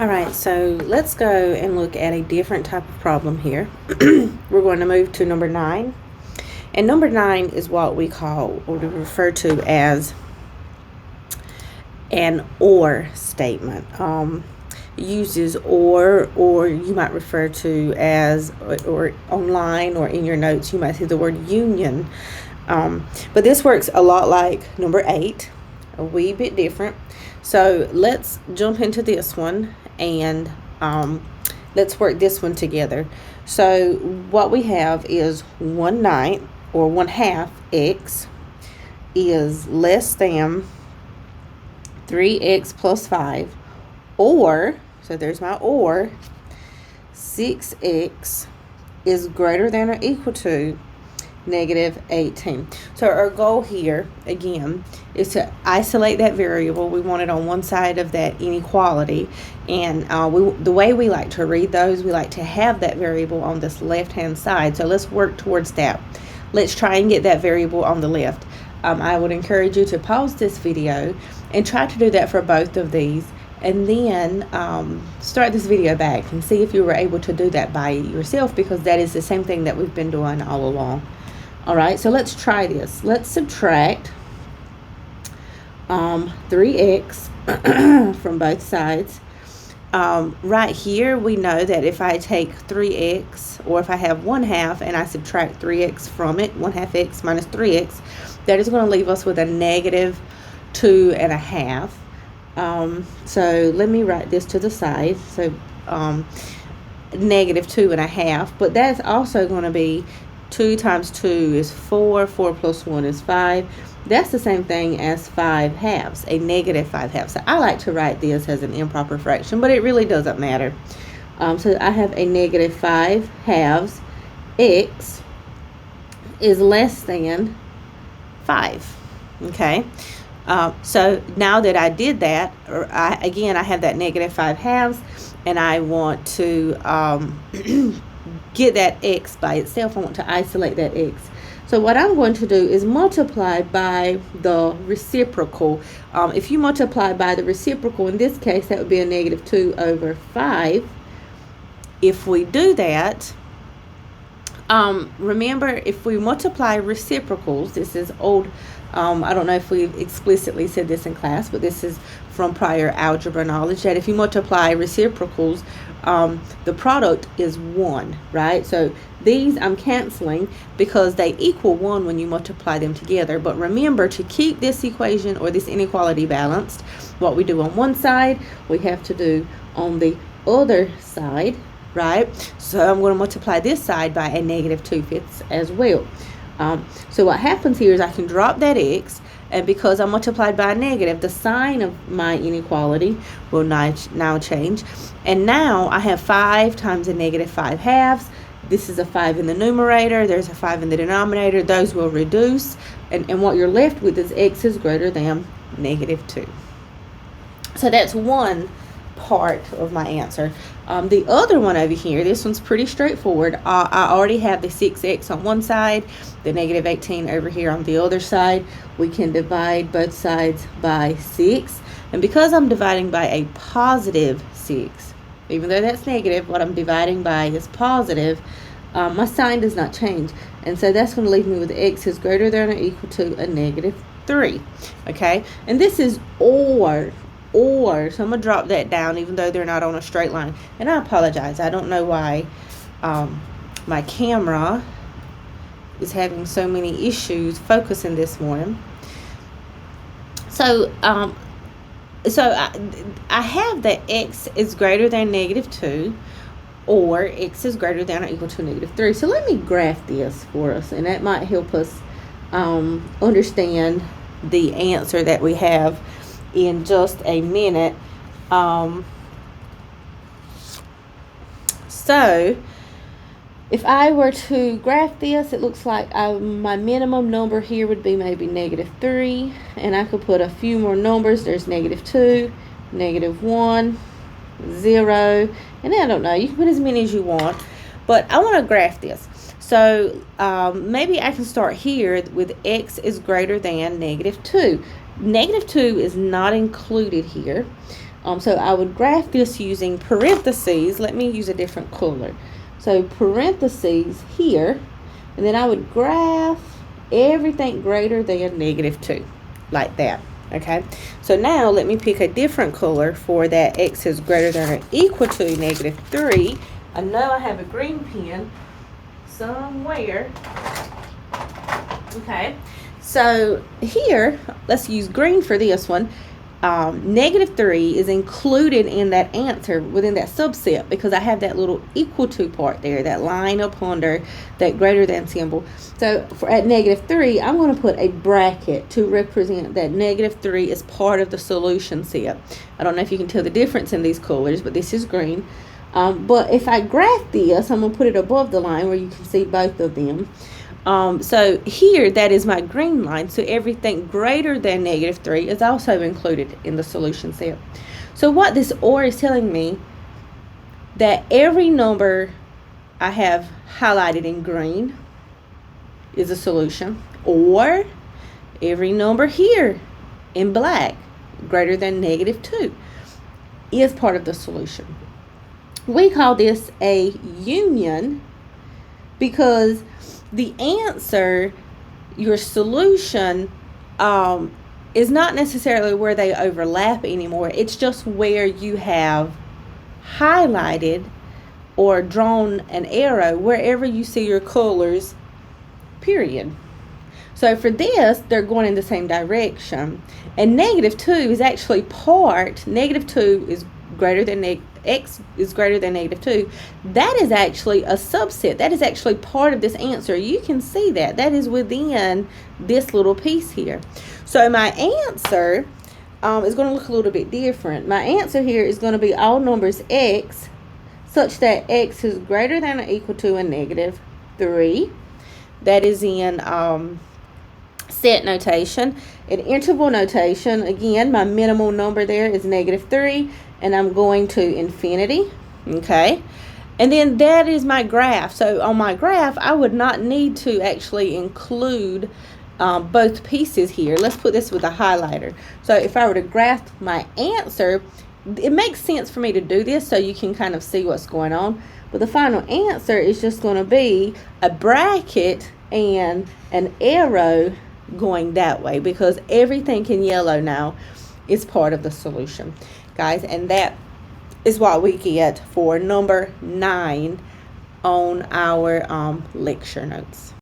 All right, so let's go and look at a different type of problem here. We're going to move to number 9. And number 9 is what we call, or we refer to as, an OR statement. Uses or you might refer to as, or online or in your notes, you might see the word union. But this works a lot like number 8, a wee bit different. So let's jump into this one and let's work this one together. So what we have is 1/9 or 1/2 x is less than 3x plus 5, or, so there's my or, 6x is greater than or equal to negative 18. So our goal here, again, is to isolate that variable. We want it on one side of that inequality. And the way we like to read those, we like to have that variable on this left-hand side. So let's work towards that. Let's try and get that variable on the left. I would encourage you to pause this video and try to do that for both of these. And then start this video back and see if you were able to do that by yourself, because that is the same thing that we've been doing all along. All right, so let's try this. Let's subtract 3x from both sides. Right here, we know that if I take 3x, or if I have 1/2 and I subtract 3x from it, 1/2 x minus 3x, that is going to leave us with a negative 2.5. So let me write this to the side. So negative 2.5, but that's also going to be 2 times 2 is 4. 4 plus 1 is 5. That's the same thing as 5/2, a negative 5/2. So I like to write this as an improper fraction, but it really doesn't matter. So I have a negative 5/2 x is less than 5. Okay. So now that I did that, I have that negative 5/2, and I want to get that x by itself. I want to isolate that x. So what I'm going to do is multiply by the reciprocal. If you multiply by the reciprocal, in this case, that would be a negative 2 over 5. If we do that, remember, if we multiply reciprocals, this is old, I don't know if we explicitly said this in class, but this is from prior algebra knowledge, that if you multiply reciprocals, the product is 1, right? So these I'm canceling because they equal 1 when you multiply them together. But remember, to keep this equation or this inequality balanced, what we do on one side, we have to do on the other side, right? So I'm going to multiply this side by a negative 2/5 as well. So what happens here is I can drop that x, and because I multiplied by a negative, the sign of my inequality will now change. And now I have 5 times a negative 5/2. This is a 5 in the numerator. There's a 5 in the denominator. Those will reduce. And what you're left with is x is greater than negative 2. So that's one part of my answer. The other one over here, this one's pretty straightforward. I already have the 6x on one side, the negative 18 over here on the other side. We can divide both sides by 6. And because I'm dividing by a positive 6, even though that's negative, what I'm dividing by is positive, my sign does not change. And so that's going to leave me with x is greater than or equal to a negative 3. Okay? And this is or. So I'm going to drop that down even though they're not on a straight line. And I apologize. I don't know why my camera is having so many issues focusing this morning. So I have that x is greater than negative 2, or x is greater than or equal to negative 3. So let me graph this for us, and that might help us understand the answer that we have in just a minute. So if I were to graph this, it looks like my minimum number here would be maybe negative 3, and I could put a few more numbers. There's negative 2, negative 1, 0, and I don't know, you can put as many as you want, but I want to graph this. So maybe I can start here with x is greater than negative 2. Negative 2 is not included here. So I would graph this using parentheses. Let me use a different color. So parentheses here, and then I would graph everything greater than -2, like that. Okay, so now let me pick a different color for that x is greater than or equal to -3. I know I have a green pen somewhere. Okay, so here, let's use green for this one. -3 is included in that answer within that subset because I have that little equal to part there, that line up under that greater than symbol. So at -3, I'm going to put a bracket to represent that -3 is part of the solution set. I don't know if you can tell the difference in these colors, but this is green. But if I graph this, I'm going to put it above the line where you can see both of them. So here, that is my green line. So everything greater than -3 is also included in the solution set. So what this OR is telling me, that every number I have highlighted in green is a solution, or every number here in black greater than -2 is part of the solution. We call this a union because the answer, your solution, is not necessarily where they overlap anymore. It's just where you have highlighted or drawn an arrow wherever you see your colors, period. So for this, they're going in the same direction. And -2 is actually part, -2 is greater than x is greater than -2. That is actually a subset. That is actually part of this answer. You can see that. That is within this little piece here. So my answer is going to look a little bit different. My answer here is going to be all numbers x such that x is greater than or equal to a -3. That is in set notation. In interval notation, again, my minimal number there is -3, and I'm going to infinity, okay? And then that is my graph. So on my graph, I would not need to actually include both pieces here. Let's put this with a highlighter. So if I were to graph my answer, it makes sense for me to do this so you can kind of see what's going on. But the final answer is just going to be a bracket and an arrow going that way because everything in yellow now is part of the solution, guys. And that is what we get for number 9 on our lecture notes.